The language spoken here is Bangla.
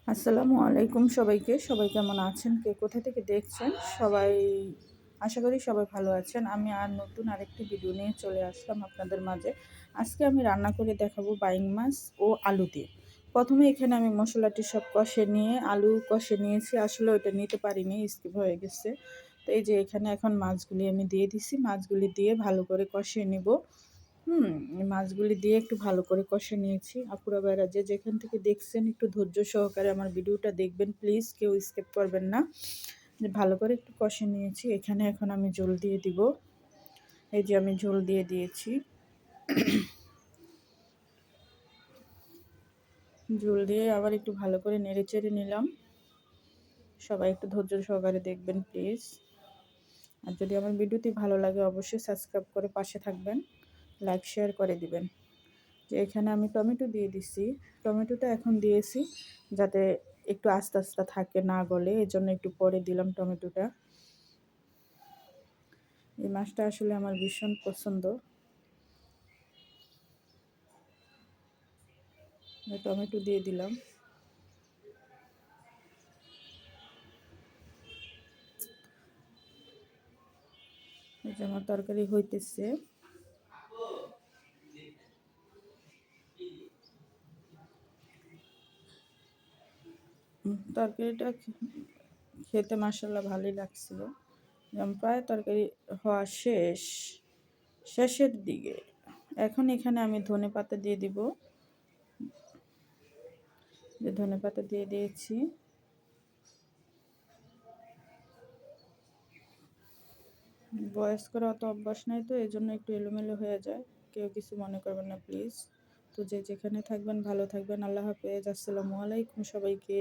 আসসালামু আলাইকুম সবাইকে। সবাই কেমন আছেন? কে কোথা থেকে দেখছেন? সবাই আশা করি সবাই ভালো আছেন। আমি নতুন আরেকটি ভিডিও নিয়ে চলে আসলাম আপনাদের মাঝে। আজকে আমি রান্না করে দেখাবো বাইং মাছ ও আলু দিয়ে। প্রথমে এখানে আমি মশলাটি সব কষে নিয়ে আলু কষে নিয়েছি। আসলে ওটা নিতে পারিনি, স্কিপ হয়ে গেছে। তো এই যে এখানে এখন মাছগুলি আমি দিয়ে দিছি। মাছগুলি দিয়ে ভালো করে কষিয়ে নিব। মাছগুলি দিয়ে একটু ভালো করে কষে নিয়েছি। আপুরা ভাইরা যে যেখান থেকে দেখছেন একটু ধৈর্য সহকারে আমার ভিডিওটা দেখবেন প্লিজ, কেউ স্কিপ করবেন না। ভালো করে একটু কষে নিয়েছি। এখানে এখন আমি ঝোল দিয়ে দিব। এই যে আমি ঝোল দিয়ে দিয়েছি। ঝোল দিয়ে আবার একটু ভালো করে নেড়ে চেড়ে নিলাম। সবাই একটু ধৈর্য সহকারে দেখবেন প্লিজ। আর যদি আমার ভিডিওটি ভালো লাগে অবশ্যই সাবস্ক্রাইব করে পাশে থাকবেন, লাইক শেয়ার করে দিবেন। যে এখানে আমি টমেটো দিয়ে দিছি। টমেটোটা এখন দিয়েছি যাতে একটু আস্তে আস্তে থাকে, না গলে, এই জন্য একটু পরে দিলাম টমেটোটা। এই মাছটা আসলে আমার ভীষণ পছন্দ। টমেটো দিয়ে দিলাম। এই যে আমার তরকারি হইতেছে। তরকারিটা খেতে মাশাআল্লাহ ভালোই লাগছিল। যেমন প্রায় তরকারি হওয়া শেষের দিকে। এখন এখানে আমি ধনেপাতা দিয়ে দিব। যে ধনেপাতা দিয়ে দিয়েছি। ভয়েস করা অত অভ্যাস নাই, তো এই জন্য একটু এলোমেলো হয়ে যায়। কেউ কিছু মনে করবেন না প্লিজ। তো যে যেখানে থাকবেন ভালো থাকবেন। আল্লাহ হাফেজ। আসসালামু আলাইকুম সবাইকে।